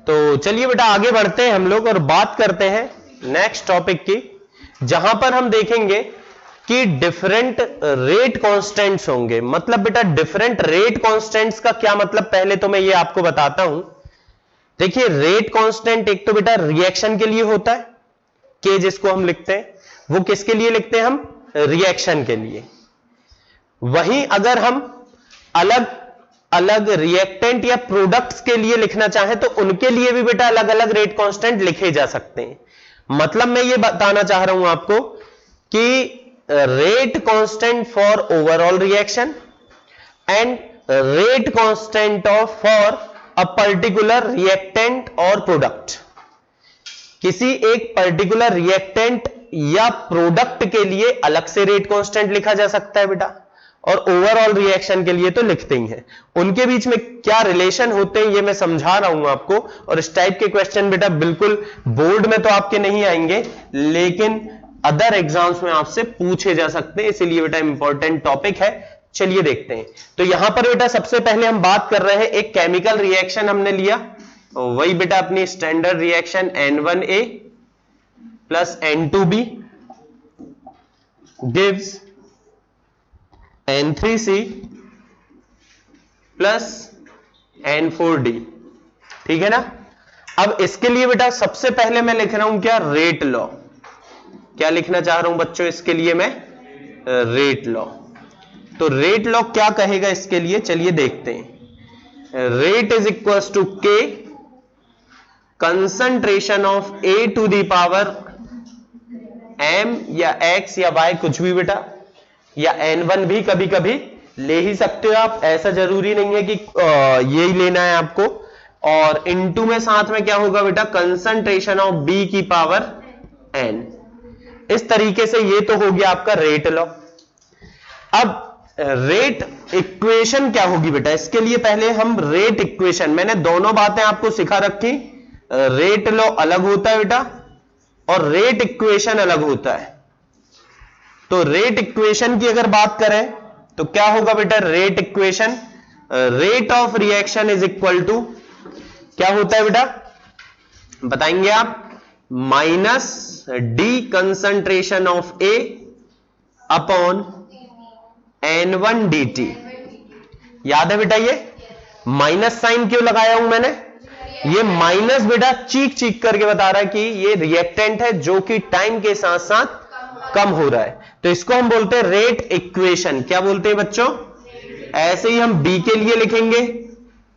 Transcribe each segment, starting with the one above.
तो चलिए बेटा आगे बढ़ते हैं हम लोग और बात करते हैं नेक्स्ट टॉपिक की, जहां पर हम देखेंगे कि डिफरेंट रेट कांस्टेंट्स होंगे। मतलब बेटा डिफरेंट रेट कांस्टेंट्स का क्या मतलब, पहले तो मैं ये आपको बताता हूं। देखिए रेट कांस्टेंट एक तो बेटा रिएक्शन के लिए होता है, के जिसको हम लिखते हैं, वो किसके लिए लिखते हैं हम, रिएक्शन के लिए। वहीं अगर हम अलग अलग रिएक्टेंट या प्रोडक्ट्स के लिए लिखना चाहें तो उनके लिए भी बेटा अलग अलग रेट कांस्टेंट लिखे जा सकते हैं। मतलब मैं ये बताना चाह रहा हूं आपको कि rate constant for overall reaction and rate constant of for a particular reactant और प्रोडक्ट। किसी एक पर्टिकुलर रिएक्टेंट या प्रोडक्ट के लिए अलग से रेट कांस्टेंट लिखा जा सकता है बेटा, और ओवरऑल रिएक्शन के लिए तो लिखते ही हैं। उनके बीच में क्या रिलेशन होते हैं ये मैं समझा रहा हूं आपको। और इस टाइप के क्वेश्चन बेटा बिल्कुल बोर्ड में तो आपके नहीं आएंगे, लेकिन अदर एग्जाम्स में आपसे पूछे जा सकते हैं, इसीलिए बेटा इंपॉर्टेंट टॉपिक है। चलिए देखते हैं। तो यहां पर बेटा सबसे पहले हम बात कर रहे हैं, एक केमिकल रिएक्शन हमने लिया, वही बेटा अपनी standard reaction N1A plus N2B gives N3C plus N4D। ठीक है ना। अब इसके लिए बेटा सबसे पहले मैं लिख रहा हूं क्या, रेट लॉ। क्या लिखना चाह रहा हूं बच्चों इसके लिए मैं, रेट लॉ। तो रेट लॉ क्या कहेगा इसके लिए, चलिए देखते हैं। Rate is equal to K concentration of A to the power m या x या y, कुछ भी बेटा, या N1 भी कभी कभी ले ही सकते हो आप, ऐसा जरूरी नहीं है कि यही लेना है आपको। और इनटू में साथ में क्या होगा बेटा, कंसंट्रेशन ऑफ b की पावर n। इस तरीके से ये तो हो गया आपका रेट लॉ। अब रेट इक्वेशन क्या होगी बेटा, इसके लिए पहले हम रेट इक्वेशन, मैंने दोनों बातें आपको सिखा रखी। रेट लॉ अलग होता है बेटा और रेट इक्वेशन अलग होता है। तो रेट इक्वेशन की अगर बात करें तो क्या होगा बेटा, rate equation, rate of reaction is equal to क्या होता है बेटा, बताएंगे आप, minus D concentration of A upon N1 dt। याद है बेटा, ये माइनस साइन क्यों लगाया हूं मैंने, ये माइनस बेटा चीख चीख करके बता रहा है कि ये रिएक्टेंट है जो कि टाइम के साथ साथ कम हो रहा है। तो इसको हम बोलते हैं रेट इक्वेशन। क्या बोलते हैं बच्चों, ऐसे ही हम B के लिए लिखेंगे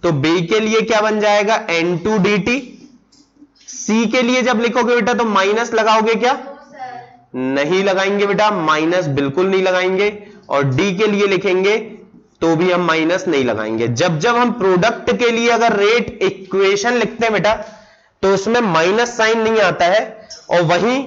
तो B के लिए क्या बन जाएगा, N2 dt। C के लिए जब लिखोगे बेटा तो माइनस लगाओगे क्या, नहीं लगाएंगे बेटा, माइनस बिल्कुल नहीं लगाएंगे। और D के लिए लिखेंगे तो भी हम माइनस नहीं लगाएंगे। जब जब हम प्रोडक्ट के लिए अगर रेट इक्वेशन लिखते हैं बेटा तो उसमें माइनस साइन नहीं आता है, और वहीं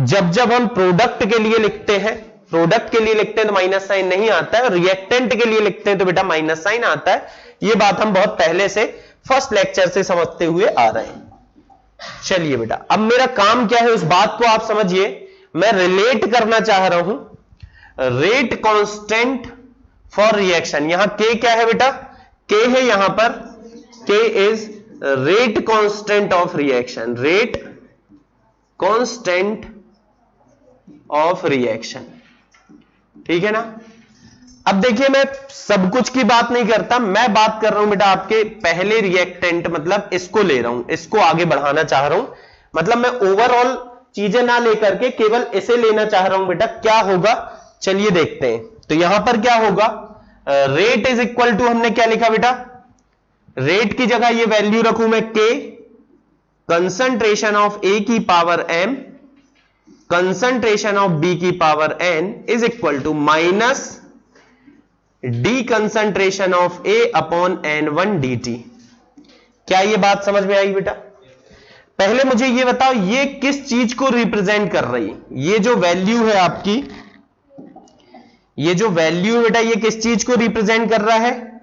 जब जब हम प्रोडक्ट के लिए लिखते हैं, प्रोडक्ट के लिए लिखते हैं तो माइनस साइन नहीं आता है, और रिएक्टेंट के लिए लिखते हैं तो बेटा माइनस साइन आता है। ये बात हम बहुत पहले से फर्स्ट लेक्चर से समझते हुए आ रहे हैं। चलिए बेटा अब मेरा काम क्या है उस बात को आप समझिए। मैं रिलेट करना चाह रहा हूं रेट कांस्टेंट फॉर रिएक्शन। यहां के क्या है बेटा, के है यहां पर, के is rate constant of reaction, rate constant of reaction. ठीक है ना। अब देखिए मैं सब कुछ की बात नहीं करता, मैं बात कर रहा हूं बेटा आपके पहले रिएक्टेंट, मतलब इसको ले रहा हूं, इसको आगे बढ़ाना चाह रहा हूं। मतलब मैं ओवरऑल चीजें ना लेकर के केवल इसे लेना चाह रहा हूं बेटा। क्या होगा चलिए देखते हैं। तो यहां पर क्या होगा, रेट इज इक्वल टू, हमने क्या लिखा बेटा, रेट की जगह ये वैल्यू रखूं मैं के, कंसंट्रेशन ऑफ ए की power m, concentration of B की power n is equal to minus D concentration of A upon N1 dt। क्या ये बात समझ में आई बेटा? पहले मुझे ये बताओ ये किस चीज को रिप्रेजेंट कर रही है, ये जो वैल्यू है आपकी, ये जो वैल्यू है बेटा ये किस चीज को रिप्रेजेंट कर रहा है,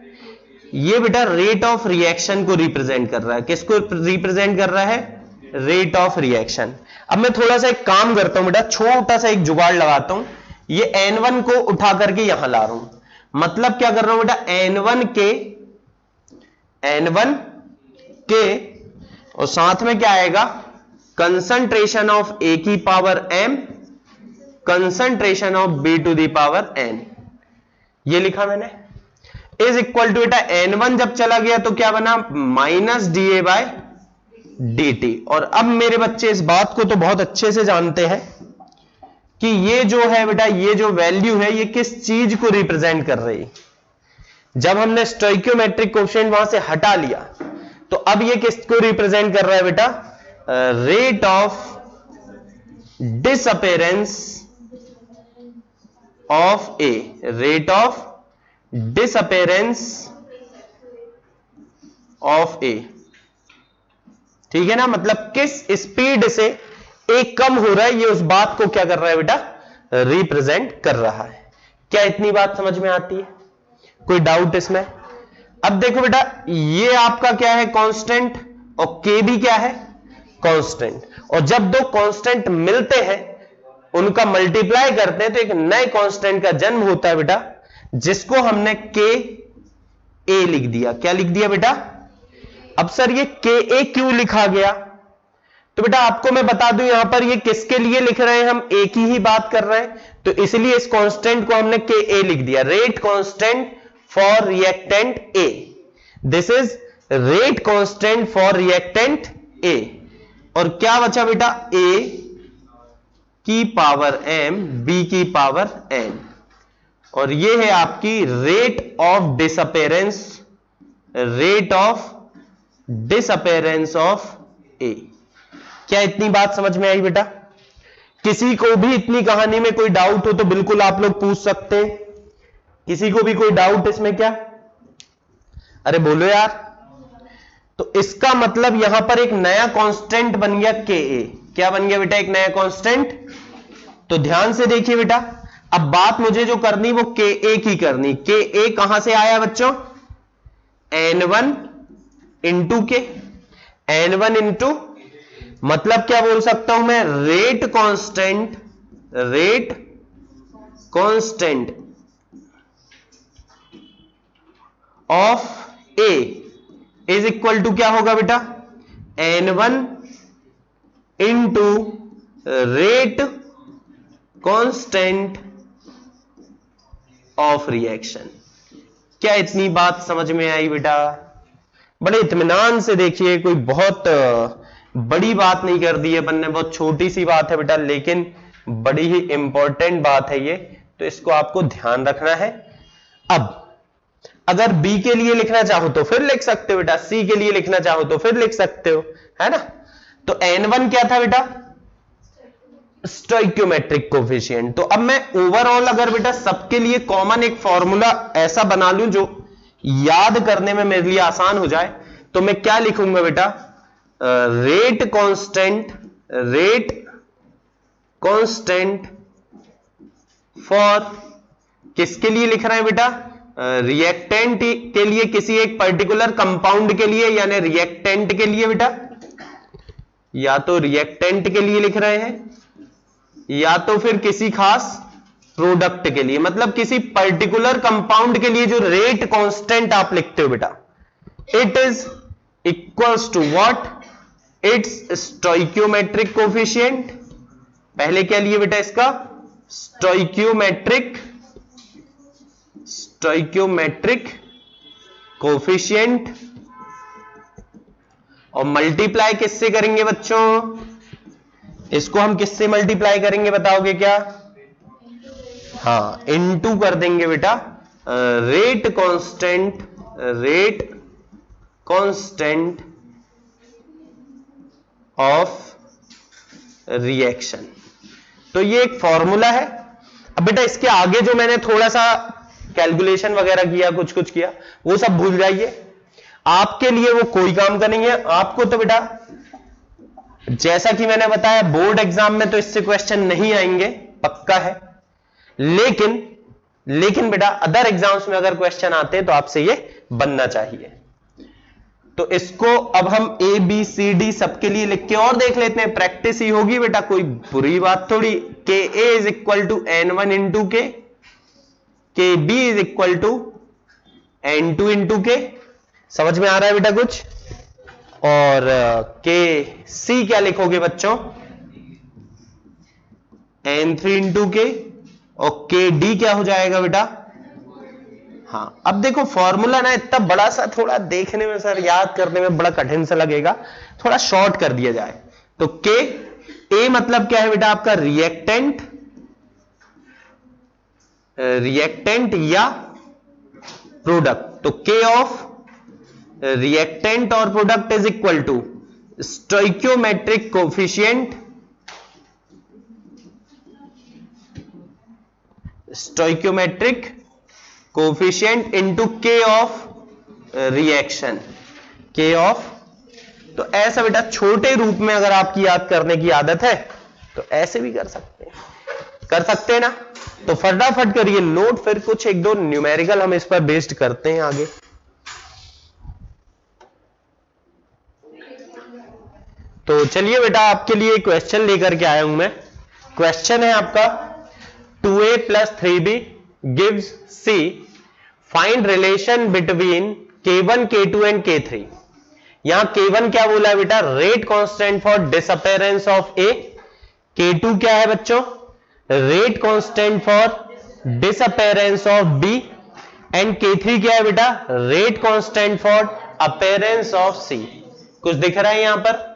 ये बेटा रेट ऑफ रिएक्शन को रिप्रेजेंट कर रहा है। किसको रिप्रेजेंट कर रहा है, रेट ऑफ रिएक्शन। अब मैं थोड़ा सा एक काम करता हूं बेटा, छोटा सा एक जुगाड़ लगाता हूं, ये N1 को उठा करके यहां ला रहा हूं। मतलब क्या कर रहा हूं बेटा, N1 के और साथ में क्या आएगा, कंसंट्रेशन ऑफ ए की power m, concentration of B to the power n, ये लिखा मैंने, इज इक्वल टू बेटा n1 जब चला गया तो क्या बना, minus d A by d t. और अब मेरे बच्चे इस बात को तो बहुत अच्छे से जानते हैं कि ये जो है बेटा, ये जो वैल्यू है ये किस चीज को रिप्रेजेंट कर रही है। जब हमने स्टोइकियोमेट्रिक कोएफिशिएंट वहां से हटा लिया तो अब ये किसको रिप्रेजेंट कर रहा है बेटा, rate of disappearance of A, rate of disappearance of A, ठीक है ना, मतलब किस स्पीड से ए कम हो रहा है, ये उस बात को क्या कर रहा है बेटा, रिप्रेजेंट कर रहा है। क्या इतनी बात समझ में आती है, कोई डाउट इसमें? अब देखो बेटा, ये आपका क्या है, कांस्टेंट, और के भी क्या है, कांस्टेंट, और जब दो कांस्टेंट मिलते हैं उनका मल्टीप्लाई करते हैं तो एक नए कांस्टेंट का जन्म होता है बेटा, जिसको हमने के ए लिख दिया। क्या लिख दिया बेटा? अब सर ये के ए क्यों लिखा गया, तो बेटा आपको मैं बता दूं, यहां पर ये किसके लिए लिख रहे हैं, हम ए की ही बात कर रहे हैं, तो इसलिए इस कांस्टेंट को हमने के ए लिख दिया, rate constant for reactant A. This is rate constant for reactant A. और क्या बचा बेटा, ए की पावर m, बी की पावर n, और ये है आपकी rate of disappearance, rate of disappearance of A. क्या इतनी बात समझ में आई बेटा? किसी को भी इतनी कहानी में कोई डाउट हो तो बिल्कुल आप लोग पूछ सकते हैं। किसी को भी कोई डाउट इसमें क्या? अरे बोलो यार। तो इसका मतलब यहां पर एक नया कांस्टेंट बन गया के ए। क्या बन गया बेटा? एक नया कांस्टेंट। तो ध्यान से देखिए बेटा, अब बात मुझे जो करनी वो के ए की करनी। के ए कहां से आया बच्चों? n1 इंटू के, n1 इंटू, मतलब क्या बोल सकता हूं मैं, rate constant, rate constant of A is equal to क्या होगा बेटा, n1 into rate constant of reaction. क्या इतनी बात समझ में आई बेटा? बड़े इत्मीनान से देखिए, कोई बहुत बड़ी बात नहीं कर दी है अपन ने, बहुत छोटी सी बात है बेटा, लेकिन बड़ी ही इंपॉर्टेंट बात है ये, तो इसको आपको ध्यान रखना है। अब अगर बी के लिए लिखना चाहो तो फिर लिख सकते हो बेटा, सी के लिए लिखना चाहो तो फिर लिख सकते हो, है ना। तो n1 क्या था बेटा? Stoichiometric coefficient. तो अब मैं ओवरऑल अगर बेटा सबके लिए कॉमन एक फॉर्मूला ऐसा बना लूं जो याद करने में मेरे लिए आसान हो जाए, तो मैं क्या लिखूंगा बेटा? Rate constant, rate constant for, किसके लिए लिख रहे हैं बेटा? रिएक्टेंट के लिए, किसी एक पर्टिकुलर कंपाउंड के लिए, यानी रिएक्टेंट के लिए बेटा, या तो रिएक्टेंट के लिए लिख रहे हैं या तो फिर किसी खास प्रोडक्ट के लिए, मतलब किसी पर्टिकुलर कंपाउंड के लिए जो रेट कांस्टेंट आप लिखते हो बेटा, it is equals to what? It's stoichiometric coefficient. पहले क्या लिए बेटा इसका? स्टोइकियोमेट्रिक, स्टोइकियोमेट्रिक कोएफिशिएंट, और मल्टीप्लाई किससे करेंगे बच्चों? इसको हम किससे मल्टीप्लाई करेंगे बताओगे क्या? हाँ, इनटू कर देंगे बेटा rate constant, rate constant of reaction. तो ये एक फॉर्मूला है। अब बेटा इसके आगे जो मैंने थोड़ा सा कैलकुलेशन वगैरह किया, कुछ कुछ किया, वो सब भूल जाइए, आपके लिए वो कोई काम का नहीं है। आपको तो बेटा जैसा कि मैंने बताया बोर्ड एग्जाम में तो इससे क्वेश्चन नहीं आएंगे, पक्का है, लेकिन बेटा अदर एग्जाम्स में अगर क्वेश्चन आते हैं तो आपसे ये बनना चाहिए। तो इसको अब हम ए बी सी डी सबके लिए लिख के और देख लेते हैं, प्रैक्टिस ही होगी बेटा, कोई बुरी बात थोड़ी। K A is equal to n1 into K B is equal to n2 into K. समझ में आ रहा है बेटा कुछ? और के सी क्या लिखोगे बच्चों, N3 इंटू के, और के डी क्या हो जाएगा बेटा। हाँ अब देखो फॉर्मूला ना इतना बड़ा सा, थोड़ा देखने में सर याद करने में बड़ा कठिन सा लगेगा, थोड़ा शॉर्ट कर दिया जाए तो के ए मतलब क्या है बेटा आपका, रिएक्टेंट, रिएक्टेंट या प्रोडक्ट। तो के ऑफ रिएक्टेंट और product is equal to stoichiometric coefficient, stoichiometric coefficient into K of reaction, K of. तो ऐसा बेटा छोटे रूप में अगर आपकी याद करने की आदत है तो ऐसे भी कर सकते हैं ना। तो फटाफट करिए नोट, फिर कुछ एक दो न्यूमेरिकल हम इस पर बेस्ड करते हैं आगे। तो चलिए बेटा आपके लिए क्वेश्चन लेकर के आया हूं मैं। क्वेश्चन है आपका 2a plus 3b gives c, find relation between k1 k2 and k3। यहां k1 क्या बोला है बेटा, rate constant for disappearance of a, k2 क्या है बच्चों, rate constant for disappearance of b, and k3 क्या है बेटा, rate constant for appearance of c। कुछ दिख रहा है यहां पर।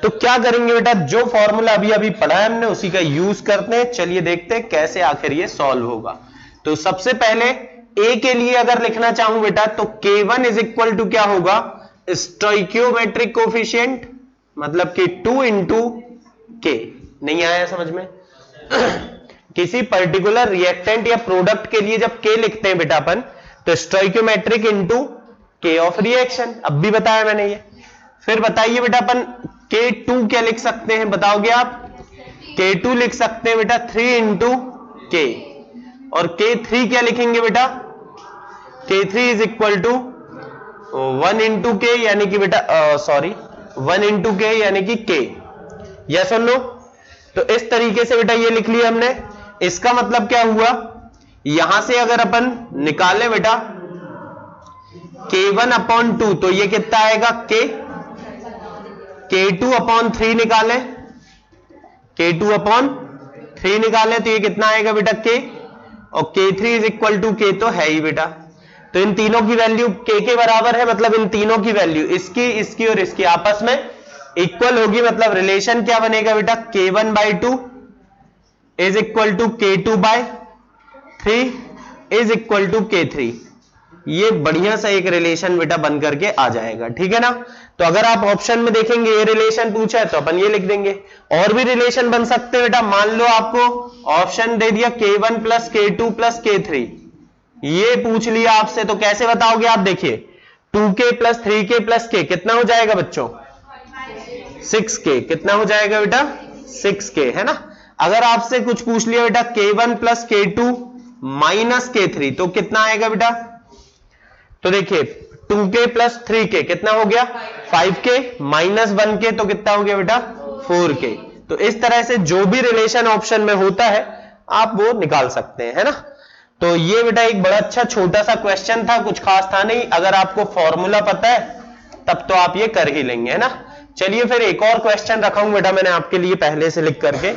तो क्या करेंगे बेटा, जो फॉर्मूला अभी अभी पढ़ा है हमने उसी का यूज करते हैं। चलिए देखते हैं कैसे आखिर ये सॉल्व होगा। तो सबसे पहले ए के लिए अगर लिखना चाहूं बेटा तो k1 इज इक्वल टू क्या होगा, स्टोइकियोमेट्रिक कोफिशिएंट, मतलब कि 2 इंटू के। नहीं आया समझ में? किसी पर्टिकुलर रिएक्टेंट या प्रोडक्ट के लिए जब के लिखते हैं बेटा अपन, तो स्टोइकियोमेट्रिक इंटू के ऑफ रिएक्शन, अब भी बताया मैंने ये। फिर बताइए बेटा अपन K2 क्या लिख सकते हैं, बताओगे आप? K2 लिख सकते हैं बेटा 3 इंटू के, और K3 क्या लिखेंगे बेटा, K3 is equal to 1 into के, यानी कि बेटा 1 इंटू के यानी कि K। यस और नो? तो इस तरीके से बेटा ये लिख लिया हमने। इसका मतलब क्या हुआ, यहां से अगर अपन निकाले बेटा K1 अपॉन 2 तो ये कितना आएगा K, K2 अपॉन 3 निकाले, K2 अपॉन 3 निकाले तो ये कितना आएगा बेटा K, और K3 is equal to K तो है ही बेटा। तो इन तीनों की वैल्यू K के बराबर है, मतलब इन तीनों की वैल्यू इसकी, इसकी और इसकी आपस में इक्वल होगी। मतलब रिलेशन क्या बनेगा बेटा, K1 by 2 is equal to K2 by 3 is equal to K3। ये बढ़िया सा एक रिलेशन बेटा बन करके आ जाएगा, ठीक है ना। तो अगर आप ऑप्शन में देखेंगे ये रिलेशन पूछा है तो अपन ये लिख देंगे। और भी रिलेशन बन सकते हैं बेटा, मान लो आपको ऑप्शन दे दिया K1 plus K2 plus K3, ये पूछ लिया आपसे, तो कैसे बताओगे आप? देखिए 2K plus 3K plus K कितना हो जाएगा बच्चों, 6K। कितना हो जाएगा बेटा, 6K, है ना। अगर आपसे कुछ पूछ लिया बेटा K1 plus K2 minus K3 तो कितना आएगा बेटा, तो देखिए 2K प्लस 3K कितना हो गया, 5K माइनस 1K तो कितना हो गया बेटा, 4K। तो इस तरह से जो भी रिलेशन ऑप्शन में होता है आप वो निकाल सकते हैं, है ना। तो ये बेटा एक बड़ा अच्छा छोटा सा क्वेश्चन था, कुछ खास था नहीं। अगर आपको फॉर्मूला पता है तब तो आप ये कर ही लेंगे, है ना। चलिए फिर एक और क्वेश्चन रखा हूं बेटा मैंने आपके लिए पहले से लिख करके।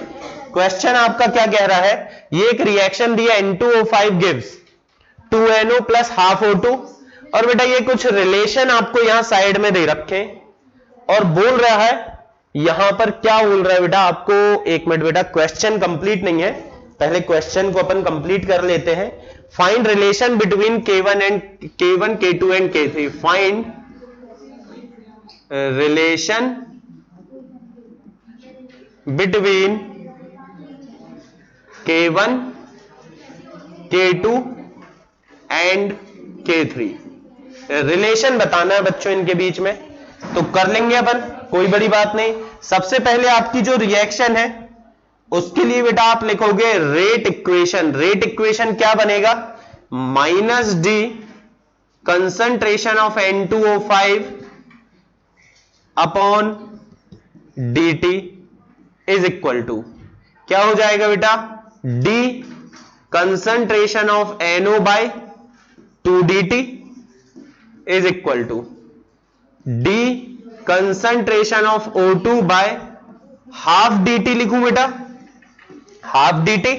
क्वेश्चन आपका क्या कह रहा है, ये एक रिएक्शन दिया N2O5 gives 2NO plus half O2, और बेटा ये कुछ रिलेशन आपको यहां साइड में दे रखे और बोल रहा है, यहां पर क्या बोल रहा है बेटा आपको, एक मिनट बेटा, क्वेश्चन कंप्लीट नहीं है, पहले क्वेश्चन को अपन कंप्लीट कर लेते हैं। Find relation between K1 K2 and K3, find relation between K1 K2 and K3। Relation बताना है बच्चों इनके बीच में, तो कर लेंगे अपन, कोई बड़ी बात नहीं। सबसे पहले आपकी जो रिएक्शन है उसके लिए बेटा आप लिखोगे रेट इक्वेशन। रेट इक्वेशन क्या बनेगा, minus D concentration of N2O5 upon dt is equal to क्या हो जाएगा बेटा, d concentration of NO by 2dt is equal to d concentration of O2 by half dt लिखूं बेटा, हाफ dt।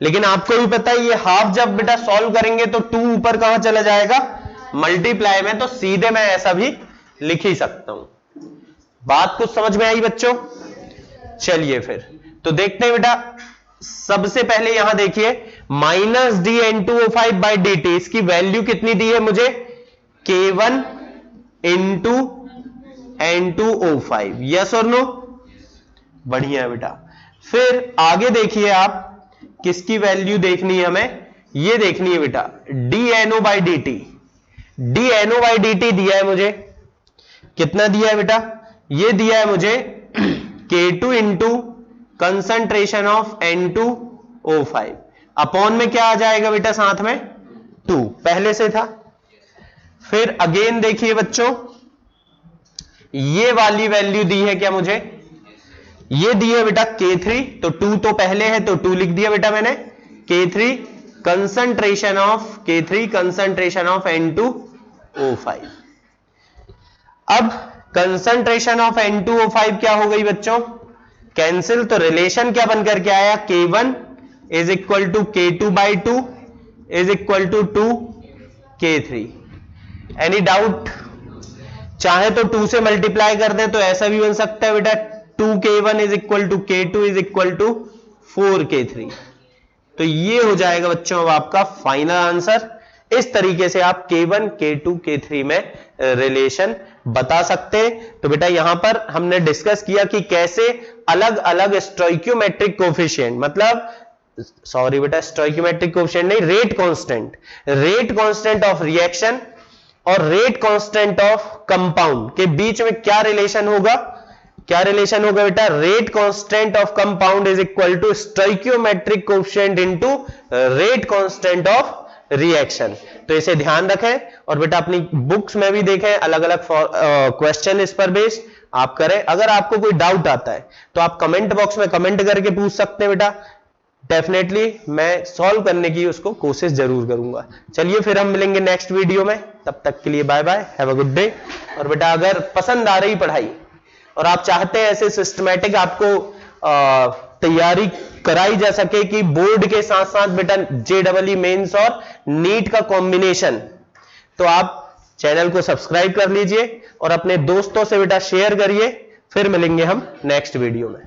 लेकिन आपको भी पता है ये हाफ जब बेटा सॉल्व करेंगे तो 2 ऊपर कहां चला जाएगा, मल्टीप्लाई में, तो सीधे मैं ऐसा भी लिख ही सकता हूं। बात कुछ समझ में आई बच्चों? चलिए फिर तो देखते हैं बेटा। सबसे पहले यहां देखिए minus D N2O5 by D T, इसकी वैल्यू कितनी दी है मुझे, K1 इंटू N2O5, यस और नो, बढ़िया है बेटा। फिर आगे देखिए आप, किसकी वैल्यू देखनी है हमें, ये देखनी है बेटा DNO by D T. DNO by D T दिया है मुझे, कितना दिया है बेटा, ये दिया है मुझे K2 into concentration of N2O5 upon में क्या आ जाएगा बेटा साथ में 2, पहले से था। फिर अगेन देखिए बच्चों, ये वाली वैल्यू दी है क्या मुझे, ये दी है बेटा K3, तो 2 तो पहले है तो 2 लिख दिया बेटा मैंने, K3 कंसंट्रेशन ऑफ N2O5। अब कंसंट्रेशन ऑफ N2O5 क्या हो गई बच्चों, कैंसिल, तो रिलेशन क्या बनकर के आया, K1 is equal to K2 by 2 is equal to 2 K3। Any doubt? चाहे तो 2 से मल्टीप्लाई कर दे तो ऐसा भी बन सकता है बेटा 2K1 is equal to K2 is equal to 4K3। तो ये हो जाएगा बच्चों अब आपका फाइनल आंसर। इस तरीके से आप K1, K2, K3 में रिलेशन बता सकते हैं। तो बेटा यहां पर हमने डिस्कस किया कि कैसे अलग अलग स्टोइकियोमेट्रिक कोफिशिएंट, मतलब सॉरी बेटा स्टोइकियोमेट्रिक कोफिशिएंट नहीं, रेट कांस्टेंट ऑफ रिएक्शन और रेट कांस्टेंट ऑफ कंपाउंड के बीच में क्या रिलेशन होगा, बेटा, rate constant of compound is equal to stoichiometric coefficient into rate constant of reaction. तो इसे ध्यान रखें और बेटा अपनी बुक्स में भी देखें, अलग अलग क्वेश्चन इस पर बेस्ड आप करें। अगर आपको कोई डाउट आता है तो आप कमेंट बॉक्स में कमेंट करके पूछ सकते हैं बेटा, डेफिनेटली मैं सॉल्व करने की उसको कोशिश जरूर करूंगा। चलिए फिर हम मिलेंगे नेक्स्ट वीडियो में, तब तक के लिए bye bye, have a good day. और बेटा अगर पसंद आ रही पढ़ाई और आप चाहते हैं ऐसे सिस्टमैटिक आपको तैयारी कराई जा सके कि बोर्ड के साथ साथ बेटा JEE मेंस और नीट का कॉम्बिनेशन, तो आप चैनल को सब्सक्राइब कर लीजिए और अपने दोस्तों से बेटा शेयर करिए। फिर मिलेंगे हम नेक्स्ट वीडियो में।